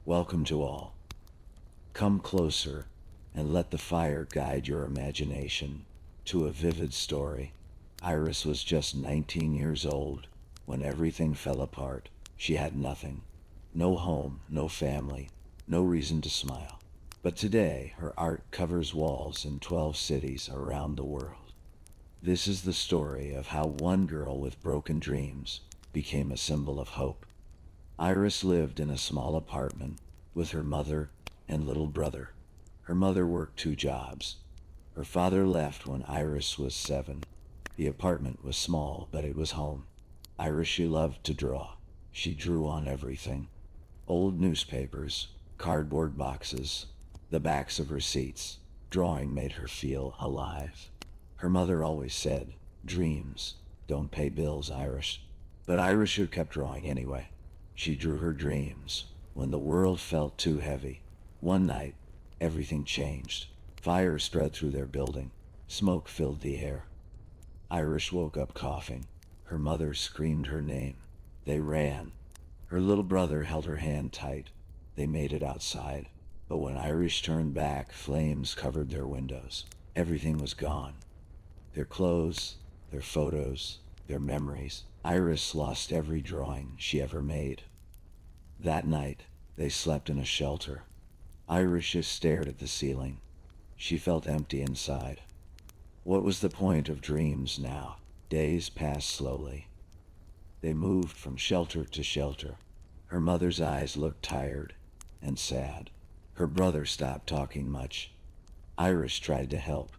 Welcome to all. Come closer and let the fire guide your imagination to a vivid story. Iris was just 19 years old when everything fell apart. She had nothing. No home, no family, no reason to smile. But today, her art covers walls in 12 cities around the world. This is the story of how one girl with broken dreams became a symbol of hope. Iris lived in a small apartment with her mother and little brother. Her mother worked 2 jobs. Her father left when Iris was 7. The apartment was small, but it was home. Iris, she loved to draw. She drew on everything. Old newspapers, cardboard boxes, the backs of receipts. Drawing made her feel alive. Her mother always said, "Dreams don't pay bills, Iris." But Iris sure kept drawing anyway. She drew her dreams when the world felt too heavy. One night, everything changed. Fire spread through their building. Smoke filled the air. Iris woke up coughing. Her mother screamed her name. They ran. Her little brother held her hand tight. They made it outside. But when Iris turned back, flames covered their windows. Everything was gone. Their clothes, their photos, their memories. Iris lost every drawing she ever made. That night, they slept in a shelter. Iris just stared at the ceiling. She felt empty inside. What was the point of dreams now? Days passed slowly. They moved from shelter to shelter. Her mother's eyes looked tired and sad. Her brother stopped talking much. Iris tried to help.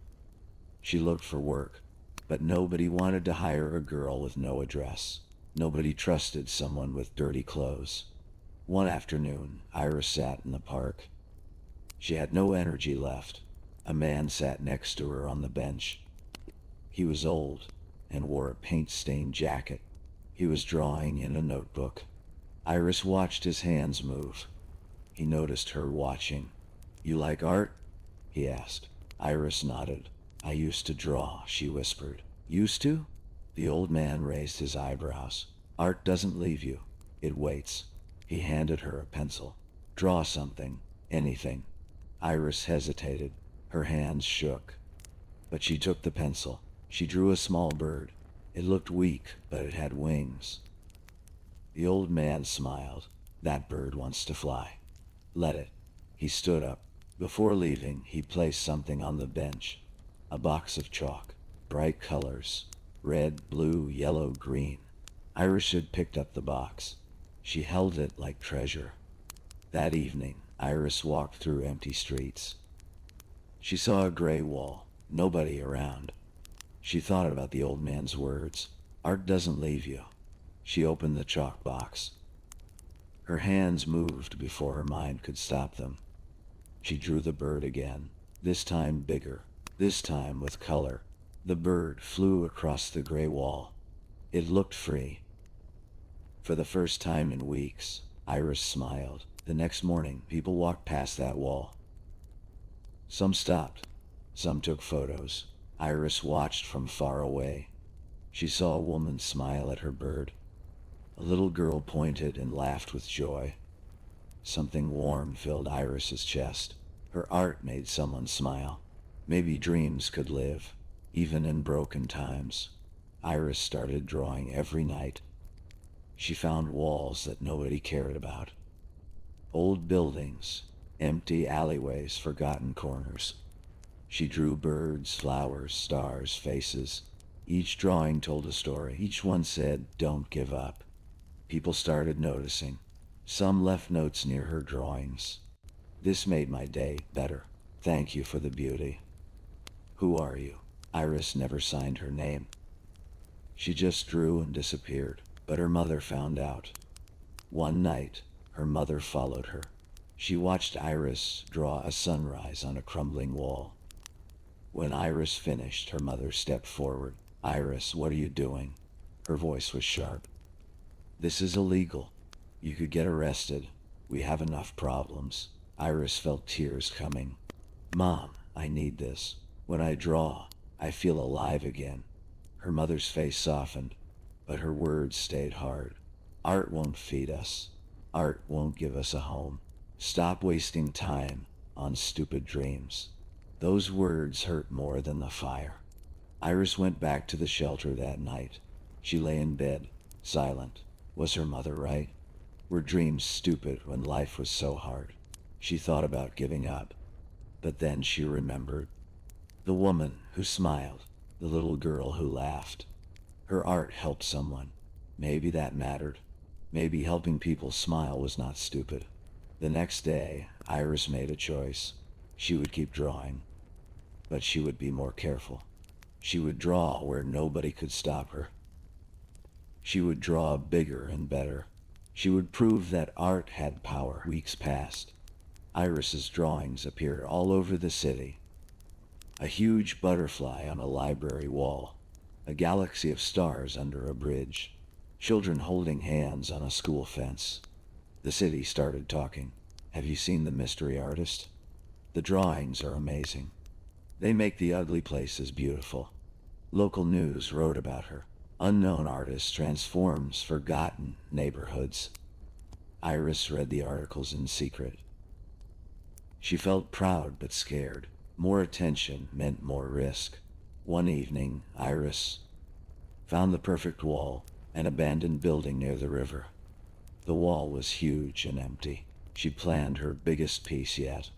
She looked for work, but nobody wanted to hire a girl with no address. Nobody trusted someone with dirty clothes. One afternoon, Iris sat in the park. She had no energy left. A man sat next to her on the bench. He was old and wore a paint-stained jacket. He was drawing in a notebook. Iris watched his hands move. He noticed her watching. "You like art?" he asked. Iris nodded. "I used to draw," she whispered. "Used to?" The old man raised his eyebrows. "Art doesn't leave you. It waits." He handed her a pencil. "Draw something. Anything." Iris hesitated. Her hands shook. But she took the pencil. She drew a small bird. It looked weak, but it had wings. The old man smiled. "That bird wants to fly. Let it." He stood up. Before leaving, he placed something on the bench. A box of chalk. Bright colors. Red, blue, yellow, green. Iris had picked up the box. She held it like treasure. That evening, Iris walked through empty streets. She saw a gray wall. Nobody around. She thought about the old man's words. "Art doesn't leave you." She opened the chalk box. Her hands moved before her mind could stop them. She drew the bird again, this time bigger, this time with color. The bird flew across the gray wall. It looked free. For the first time in weeks, Iris smiled. The next morning, people walked past that wall. Some stopped. Some took photos. Iris watched from far away. She saw a woman smile at her bird. A little girl pointed and laughed with joy. Something warm filled Iris's chest. Her art made someone smile. Maybe dreams could live, even in broken times. Iris started drawing every night. She found walls that nobody cared about. Old buildings, empty alleyways, forgotten corners. She drew birds, flowers, stars, faces. Each drawing told a story. Each one said, "Don't give up." People started noticing. Some left notes near her drawings. "This made my day better. Thank you for the beauty." "Who are you?" Iris never signed her name. She just drew and disappeared, but her mother found out. One night, her mother followed her. She watched Iris draw a sunrise on a crumbling wall. When Iris finished, her mother stepped forward. "Iris, what are you doing?" Her voice was sharp. "This is illegal. You could get arrested. We have enough problems." Iris felt tears coming. "Mom, I need this. When I draw, I feel alive again." Her mother's face softened, but her words stayed hard. "Art won't feed us. Art won't give us a home. Stop wasting time on stupid dreams. Those words hurt more than the fire. Iris went back to the shelter that night. She lay in bed, silent. Was her mother right? Were dreams stupid when life was so hard? She thought about giving up, but then she remembered the woman who smiled, the little girl who laughed. Her art helped someone. Maybe that mattered. Maybe helping people smile was not stupid. The next day, Iris made a choice. She would keep drawing, but she would be more careful. She would draw where nobody could stop her. She would draw bigger and better. She would prove that art had power. Weeks passed. Iris's drawings appeared all over the city. A huge butterfly on a library wall, a galaxy of stars under a bridge, children holding hands on a school fence. The city started talking. Have you seen the mystery artist? The drawings are amazing. They make the ugly places beautiful. Local news wrote about her. Unknown artist transforms forgotten neighborhoods. Iris read the articles in secret. She felt proud but scared. More attention meant more risk. One evening, Iris found the perfect wall, an abandoned building near the river. The wall was huge and empty. She planned her biggest piece yet,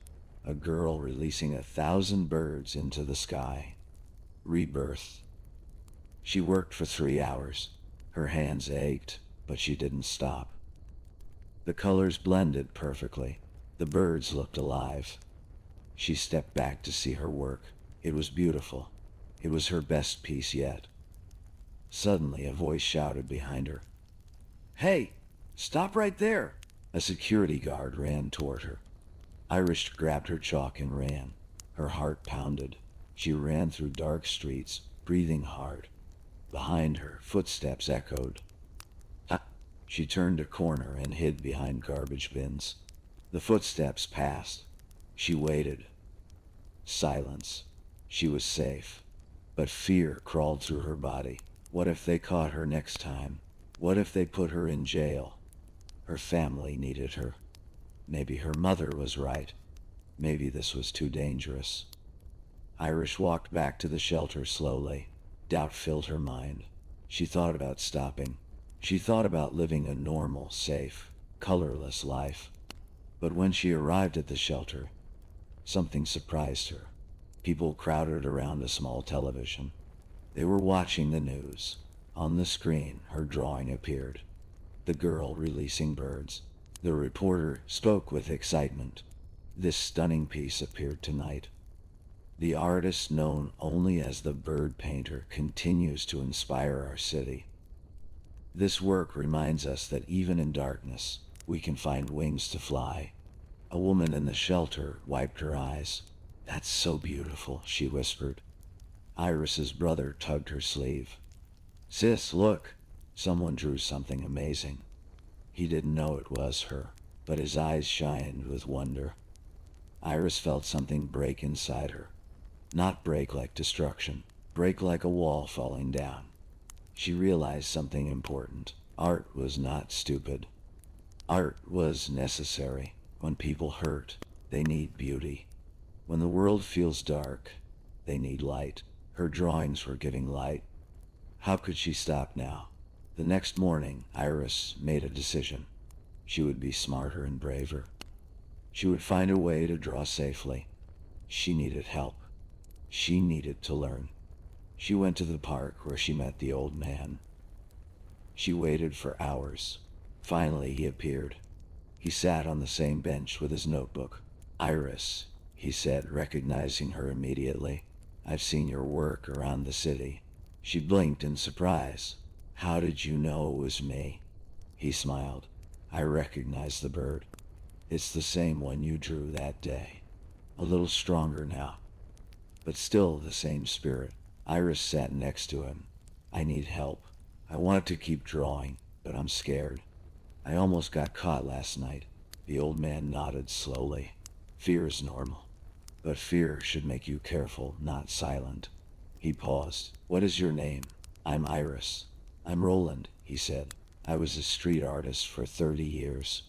a girl releasing 1,000 birds into the sky. Rebirth. She worked for 3 hours. Her hands ached, but she didn't stop. The colors blended perfectly. The birds looked alive. She stepped back to see her work. It was beautiful. It was her best piece yet. Suddenly, a voice shouted behind her. "Hey, stop right there!" A security guard ran toward her. Iris grabbed her chalk and ran. Her heart pounded. She ran through dark streets, breathing hard. Behind her, footsteps echoed. She turned a corner and hid behind garbage bins. The footsteps passed. She waited. Silence. She was safe. But fear crawled through her body. What if they caught her next time? What if they put her in jail? Her family needed her. Maybe her mother was right. Maybe this was too dangerous. Iris walked back to the shelter slowly. Doubt filled her mind. She thought about stopping. She thought about living a normal, safe, colorless life. But when she arrived at the shelter, something surprised her. People crowded around a small television. They were watching the news. On the screen, her drawing appeared. The girl releasing birds. The reporter spoke with excitement. This stunning piece appeared tonight. The artist known only as the bird painter continues to inspire our city. This work reminds us that even in darkness, we can find wings to fly. A woman in the shelter wiped her eyes. "That's so beautiful," she whispered. Iris's brother tugged her sleeve. "Sis, look." Someone drew something amazing. He didn't know it was her, but his eyes shined with wonder. Iris felt something break inside her. Not break like destruction, break like a wall falling down. She realized something important. Art was not stupid. Art was necessary. When people hurt, they need beauty. When the world feels dark, they need light. Her drawings were giving light. How could she stop now? The next morning, Iris made a decision. She would be smarter and braver. She would find a way to draw safely. She needed help. She needed to learn. She went to the park where she met the old man. She waited for hours. Finally, he appeared. He sat on the same bench with his notebook. "Iris," he said, recognizing her immediately. "I've seen your work around the city." She blinked in surprise. "How did you know it was me?" He smiled. "I recognize the bird. It's the same one you drew that day. A little stronger now, but still the same spirit." Iris sat next to him. "I need help. I want to keep drawing, but I'm scared. I almost got caught last night." The old man nodded slowly. "Fear is normal, but fear should make you careful, not silent." He paused. "What is your name?" "I'm Iris." "I'm Roland," he said. "I was a street artist for 30 years.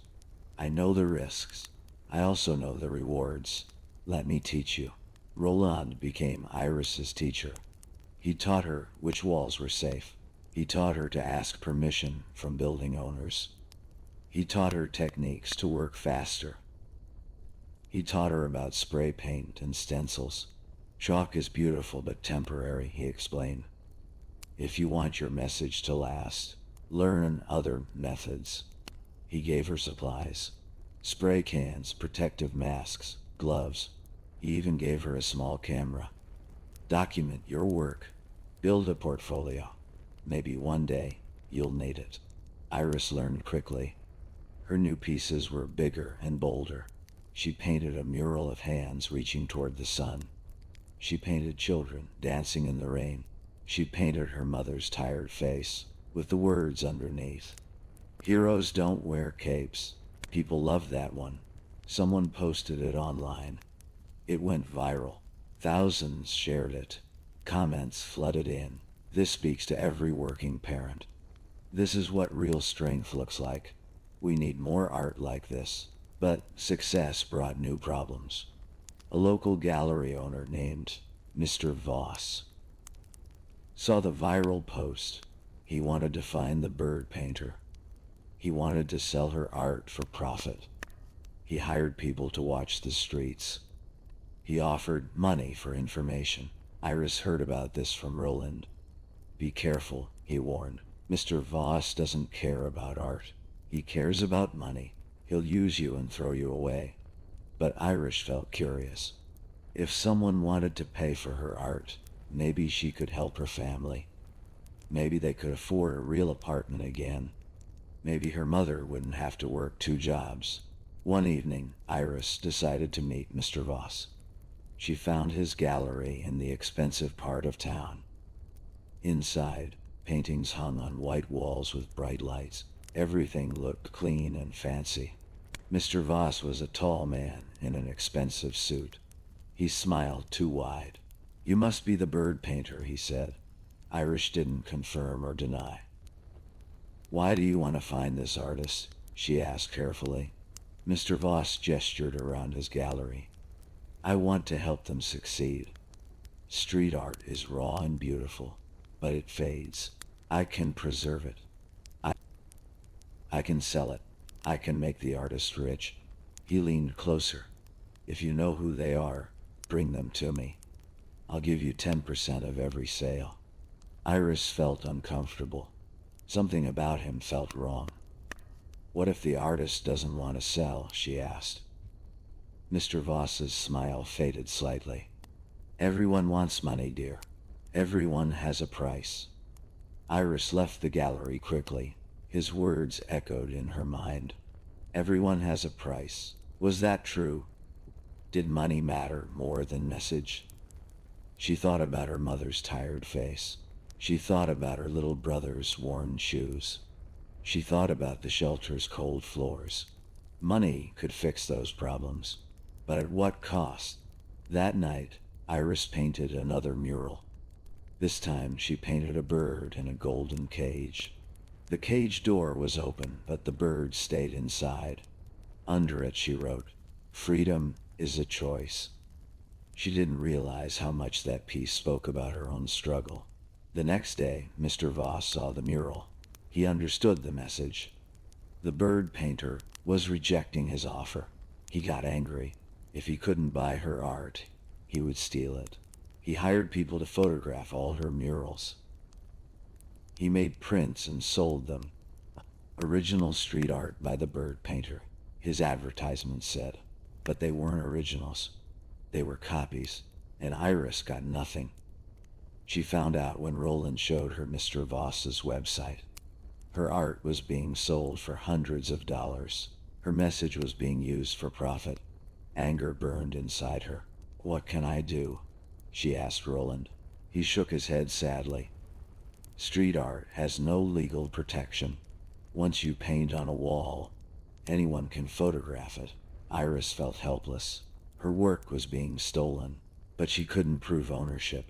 I know the risks. I also know the rewards. Let me teach you. Roland became Iris's teacher. He taught her which walls were safe. He taught her to ask permission from building owners. He taught her techniques to work faster. He taught her about spray paint and stencils. Chalk is beautiful but temporary, he explained. If you want your message to last, learn other methods. He gave her supplies. Spray cans, protective masks, gloves. He even gave her a small camera. Document your work. Build a portfolio. Maybe one day you'll need it. Iris learned quickly. Her new pieces were bigger and bolder. She painted a mural of hands reaching toward the sun. She painted children dancing in the rain. She painted her mother's tired face with the words underneath. Heroes don't wear capes. People love that one. Someone posted it online. It went viral. Thousands shared it. Comments flooded in. This speaks to every working parent. This is what real strength looks like. We need more art like this. But success brought new problems. A local gallery owner named Mr. Voss saw the viral post. He wanted to find the bird painter. He wanted to sell her art for profit. He hired people to watch the streets. He offered money for information. Iris heard about this from Roland. Be careful, he warned. Mr. Voss doesn't care about art. He cares about money. He'll use you and throw you away. But Iris felt curious. If someone wanted to pay for her art, maybe she could help her family. Maybe they could afford a real apartment again. Maybe her mother wouldn't have to work 2 jobs. One evening, Iris decided to meet Mr. Voss. She found his gallery in the expensive part of town. Inside, paintings hung on white walls with bright lights. Everything looked clean and fancy. Mr. Voss was a tall man in an expensive suit. He smiled too wide. You must be the bird painter, he said. Iris didn't confirm or deny. Why do you want to find this artist? She asked carefully. Mr. Voss gestured around his gallery. I want to help them succeed. Street art is raw and beautiful, but it fades. I can preserve it. I can sell it. I can make the artist rich. He leaned closer. If you know who they are, bring them to me. I'll give you 10% of every sale. Iris felt uncomfortable. Something about him felt wrong. What if the artist doesn't want to sell? She asked. Mr. Voss's smile faded slightly. Everyone wants money, dear. Everyone has a price. Iris left the gallery quickly. His words echoed in her mind. Everyone has a price. Was that true? Did money matter more than message? She thought about her mother's tired face. She thought about her little brother's worn shoes. She thought about the shelter's cold floors. Money could fix those problems, but at what cost? That night, Iris painted another mural. This time she painted a bird in a golden cage. The cage door was open, but the bird stayed inside. Under it she wrote, "Freedom is a choice." She didn't realize how much that piece spoke about her own struggle. The next day, Mr. Voss saw the mural. He understood the message. The bird painter was rejecting his offer. He got angry. If he couldn't buy her art, he would steal it. He hired people to photograph all her murals. He made prints and sold them. Original street art by the bird painter, his advertisement said. But they weren't originals. They were copies, and Iris got nothing. She found out when Roland showed her Mr. Voss's website. Her art was being sold for hundreds of dollars. Her message was being used for profit. Anger burned inside her. What can I do? She asked Roland. He shook his head sadly. Street art has no legal protection. Once you paint on a wall, anyone can photograph it. Iris felt helpless. Her work was being stolen, but she couldn't prove ownership.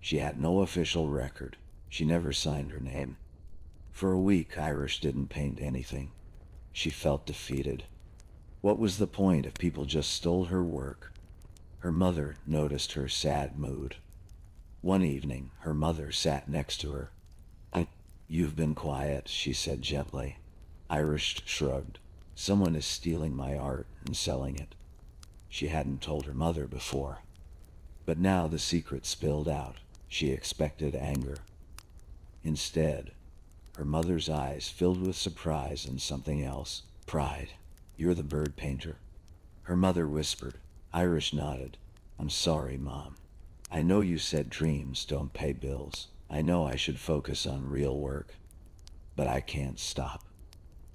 She had no official record. She never signed her name. For a week, Iris didn't paint anything. She felt defeated. What was the point if people just stole her work? Her mother noticed her sad mood. One evening, her mother sat next to her. You've been quiet, she said gently. Iris shrugged. Someone is stealing my art and selling it. She hadn't told her mother before. But now the secret spilled out. She expected anger. Instead, her mother's eyes filled with surprise and something else. Pride. You're the bird painter? Her mother whispered. Iris nodded. I'm sorry, Mom. I know you said dreams don't pay bills. I know I should focus on real work. But I can't stop.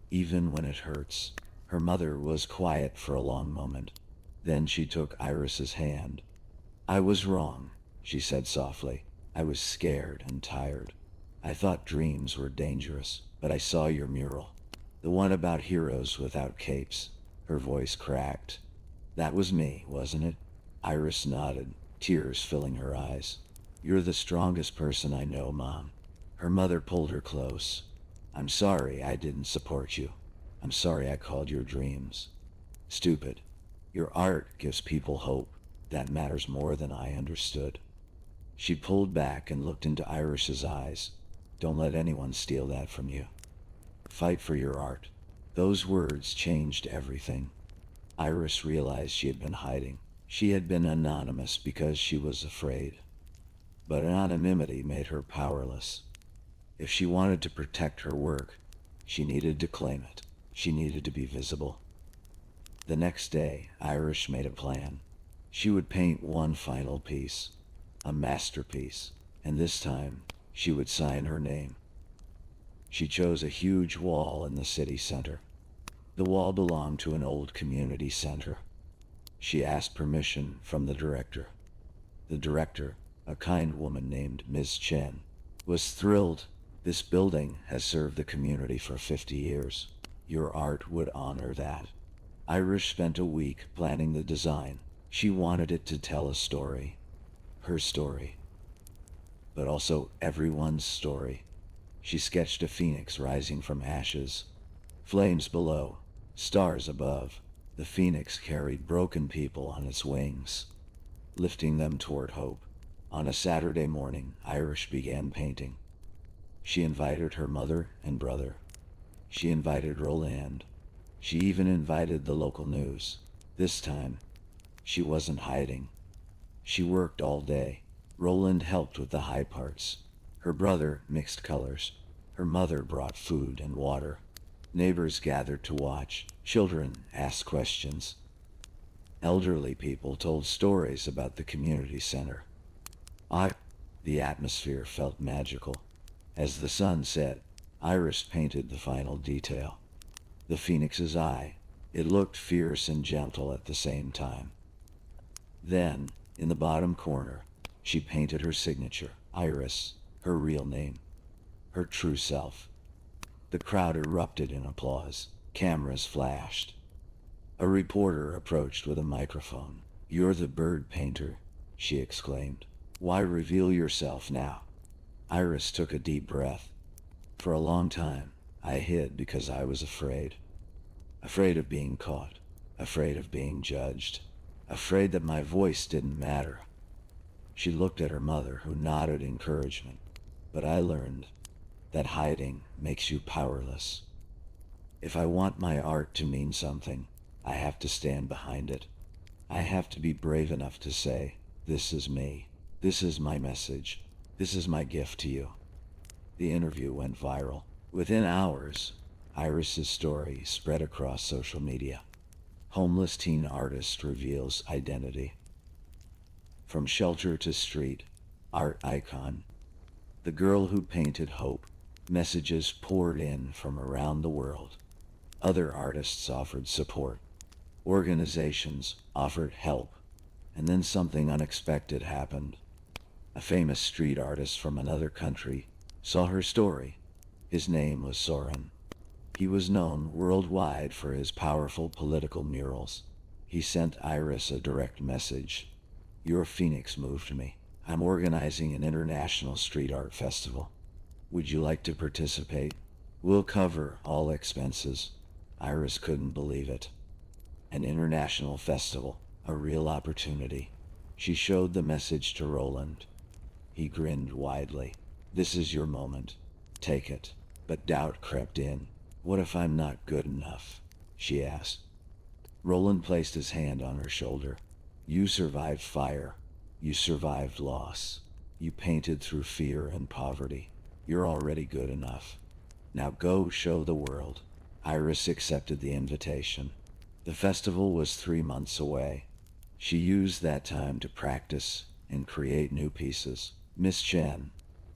Even when it hurts. Her mother was quiet for a long moment. Then she took Iris's hand. I was wrong, she said softly. I was scared and tired. I thought dreams were dangerous, but I saw your mural. The one about heroes without capes. Her voice cracked. That was me, wasn't it? Iris nodded, tears filling her eyes. You're the strongest person I know, Mom. Her mother pulled her close. I'm sorry I didn't support you. I'm sorry I called your dreams stupid. Your art gives people hope. That matters more than I understood. She pulled back and looked into Iris's eyes. Don't let anyone steal that from you. Fight for your art. Those words changed everything. Iris realized she had been hiding. She had been anonymous because she was afraid. But anonymity made her powerless. If she wanted to protect her work, she needed to claim it. She needed to be visible. The next day, Iris made a plan. She would paint one final piece, a masterpiece, and this time she would sign her name. She chose a huge wall in the city center. The wall belonged to an old community center. She asked permission from the director. The director, a kind woman named Ms. Chen, was thrilled. This building has served the community for 50 years. Your art would honor that. Iris spent a week planning the design. She wanted it to tell a story. Her story. But also everyone's story. She sketched a phoenix rising from ashes. Flames below, stars above. The phoenix carried broken people on its wings, lifting them toward hope. On a Saturday morning, Iris began painting. She invited her mother and brother. She invited Roland. She even invited the local news. This time, she wasn't hiding. She worked all day. Roland helped with the high parts. Her brother mixed colors. Her mother brought food and water. Neighbors gathered to watch. Children asked questions. Elderly people told stories about the community center. The atmosphere felt magical. As the sun set, Iris painted the final detail. The phoenix's eye. It looked fierce and gentle at the same time. Then, in the bottom corner, she painted her signature, Iris, her real name, her true self. The crowd erupted in applause. Cameras flashed. A reporter approached with a microphone. You're the bird painter, she exclaimed. Why reveal yourself now? Iris took a deep breath. For a long time, I hid because I was afraid. Afraid of being caught. Afraid of being judged. Afraid that my voice didn't matter. She looked at her mother, who nodded encouragement. But I learned that hiding makes you powerless. If I want my art to mean something, I have to stand behind it. I have to be brave enough to say, this is me. This is my message. This is my gift to you. The interview went viral. Within hours, Iris's story spread across social media. Homeless teen artist reveals identity. From shelter to street, art icon. The girl who painted hope. Messages poured in from around the world. Other artists offered support. Organizations offered help. And then something unexpected happened. A famous street artist from another country saw her story. His name was Soren. He was known worldwide for his powerful political murals. He sent Iris a direct message. Your phoenix moved me. I'm organizing an international street art festival. Would you like to participate? We'll cover all expenses. Iris couldn't believe it. An international festival, a real opportunity. She showed the message to Roland. He grinned widely. This is your moment. Take it. But doubt crept in. What if I'm not good enough? She asked. Roland placed his hand on her shoulder. You survived fire. You survived loss. You painted through fear and poverty. You're already good enough. Now go show the world. Iris accepted the invitation. The festival was 3 months away. She used that time to practice and create new pieces. Miss Chen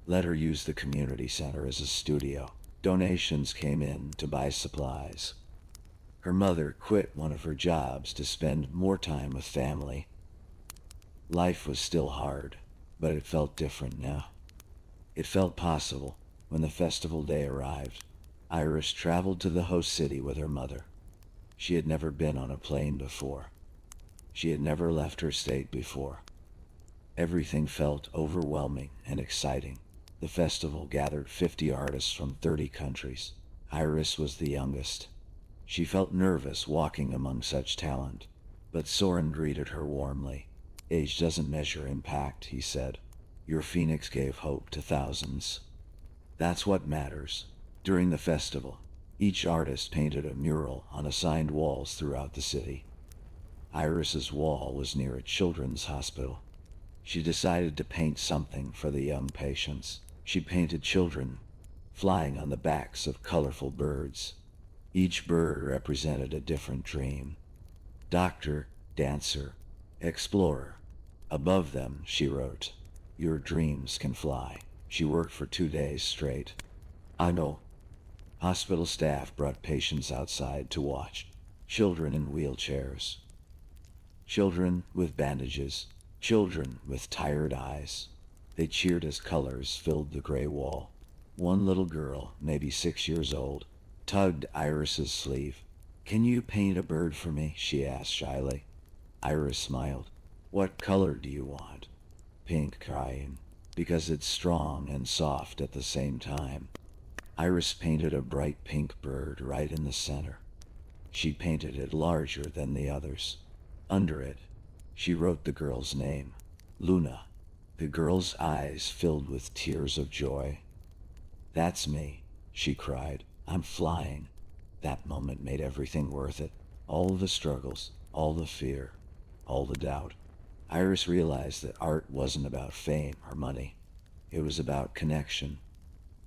let her use the community center as a studio. Donations came in to buy supplies. Her mother quit one of her jobs to spend more time with family. Life was still hard, but it felt different now. It felt possible. When the festival day arrived, Iris traveled to the host city with her mother. She had never been on a plane before. She had never left her state before. Everything felt overwhelming and exciting. The festival gathered 50 artists from 30 countries. Iris was the youngest. She felt nervous walking among such talent, but Soren greeted her warmly. Age doesn't measure impact, he said. Your phoenix gave hope to thousands. That's what matters. During the festival, each artist painted a mural on assigned walls throughout the city. Iris's wall was near a children's hospital. She decided to paint something for the young patients. She painted children flying on the backs of colorful birds. Each bird represented a different dream. Doctor, dancer, explorer. Above them, she wrote, Your dreams can fly. She worked for 2 days straight. I know. Hospital staff brought patients outside to watch. Children in wheelchairs. Children with bandages. Children with tired eyes. They cheered as colors filled the gray wall. One little girl, maybe 6 years old, tugged Iris's sleeve. Can you paint a bird for me? She asked shyly. Iris smiled. What color do you want? Pink, crying, because it's strong and soft at the same time. Iris painted a bright pink bird right in the center. She painted it larger than the others. Under it, she wrote the girl's name, Luna. The girl's eyes filled with tears of joy. That's me, she cried. I'm flying. That moment made everything worth it. All the struggles, all the fear, all the doubt. Iris realized that art wasn't about fame or money. It was about connection.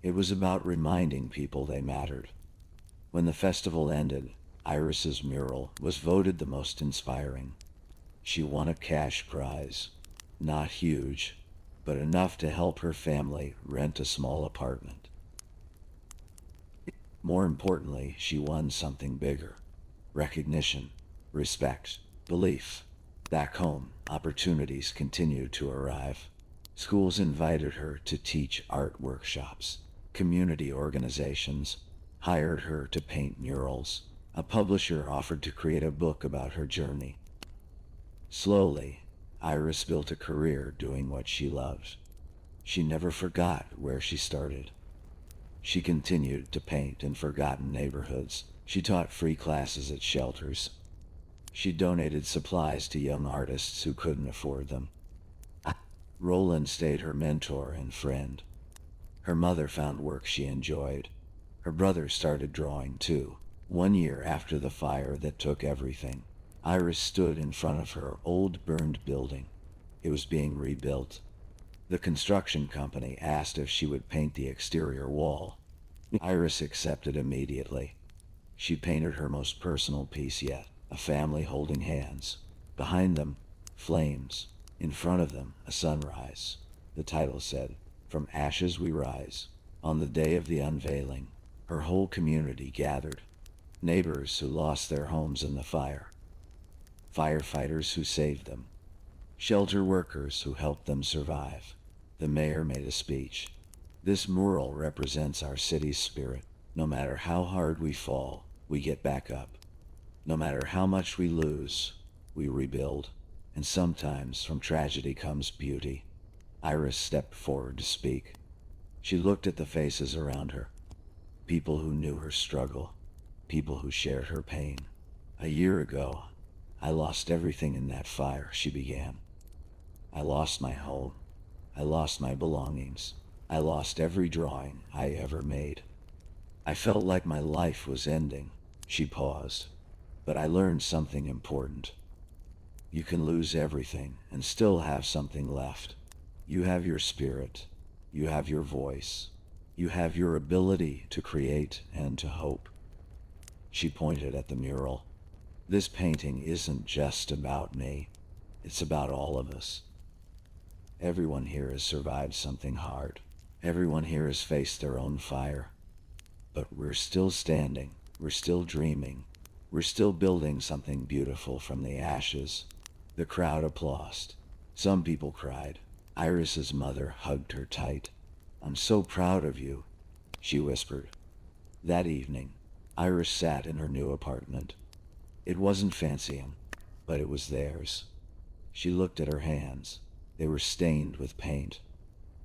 It was about reminding people they mattered. When the festival ended, Iris's mural was voted the most inspiring. She won a cash prize. Not huge, but enough to help her family rent a small apartment. More importantly, she won something bigger. Recognition, respect, belief. Back home, opportunities continued to arrive. Schools invited her to teach art workshops. Community organizations hired her to paint murals. A publisher offered to create a book about her journey. Slowly, Iris built a career doing what she loved. She never forgot where she started. She continued to paint in forgotten neighborhoods. She taught free classes at shelters. She donated supplies to young artists who couldn't afford them. Roland stayed her mentor and friend. Her mother found work she enjoyed. Her brother started drawing too. 1 year after the fire that took everything, Iris stood in front of her old burned building. It was being rebuilt. The construction company asked if she would paint the exterior wall. Iris accepted immediately. She painted her most personal piece yet, a family holding hands. Behind them, flames. In front of them, a sunrise. The title said, From Ashes We Rise. On the day of the unveiling, her whole community gathered. Neighbors who lost their homes in the fire. Firefighters who saved them. Shelter workers who helped them survive. The mayor made a speech. This mural represents our city's spirit. No matter how hard we fall, we get back up. No matter how much we lose, we rebuild. And sometimes from tragedy comes beauty. Iris stepped forward to speak. She looked at the faces around her. People who knew her struggle. People who shared her pain. A year ago, I lost everything in that fire, she began. I lost my home. I lost my belongings. I lost every drawing I ever made. I felt like my life was ending. She paused. But I learned something important. You can lose everything and still have something left. You have your spirit. You have your voice. You have your ability to create and to hope. She pointed at the mural. This painting isn't just about me. It's about all of us. Everyone here has survived something hard. Everyone here has faced their own fire. But we're still standing. We're still dreaming. We're still building something beautiful from the ashes. The crowd applauded. Some people cried. Iris's mother hugged her tight. I'm so proud of you, she whispered. That evening, Iris sat in her new apartment. It wasn't fancy, but it was theirs. She looked at her hands. They were stained with paint.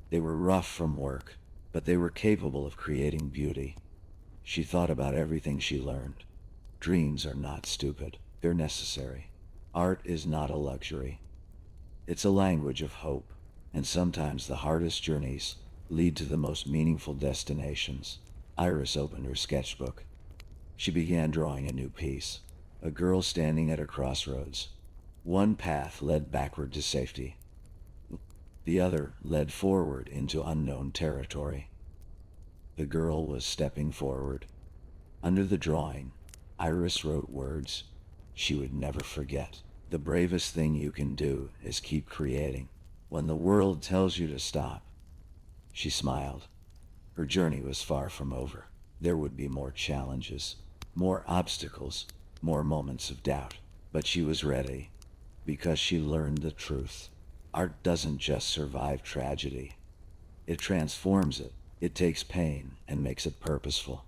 They were rough from work, but they were capable of creating beauty. She thought about everything she learned. Dreams are not stupid. They're necessary. Art is not a luxury. It's a language of hope, and sometimes the hardest journeys lead to the most meaningful destinations. Iris opened her sketchbook. She began drawing a new piece. A girl standing at a crossroads. One path led backward to safety. The other led forward into unknown territory. The girl was stepping forward. Under the drawing, Iris wrote words she would never forget. The bravest thing you can do is keep creating when the world tells you to stop. She smiled. Her journey was far from over. There would be more challenges, more obstacles, more moments of doubt. But she was ready because she learned the truth. Art doesn't just survive tragedy. It transforms it. It takes pain and makes it purposeful.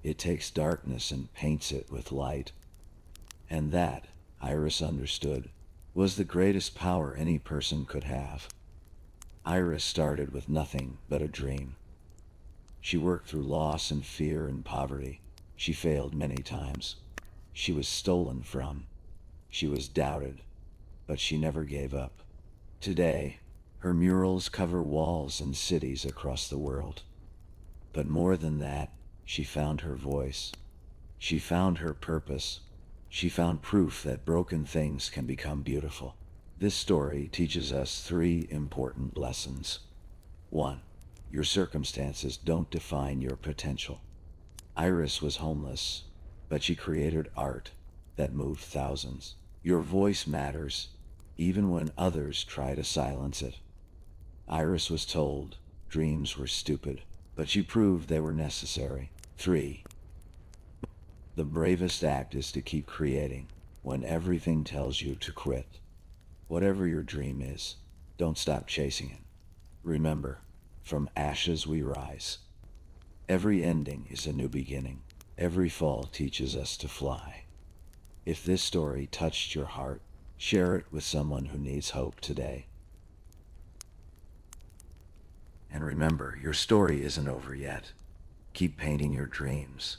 It takes darkness and paints it with light. And that, Iris understood, was the greatest power any person could have. Iris started with nothing but a dream. She worked through loss and fear and poverty. She failed many times. She was stolen from. She was doubted, but she never gave up. Today, her murals cover walls and cities across the world. But more than that, she found her voice. She found her purpose. She found proof that broken things can become beautiful. This story teaches us three important lessons. 1. Your circumstances don't define your potential. Iris was homeless, but she created art that moved thousands. Your voice matters, even when others try to silence it. Iris was told dreams were stupid, but she proved they were necessary. 3. The bravest act is to keep creating when everything tells you to quit. Whatever your dream is, don't stop chasing it. Remember, from ashes we rise. Every ending is a new beginning. Every fall teaches us to fly. If this story touched your heart, share it with someone who needs hope today. And remember, your story isn't over yet. Keep painting your dreams.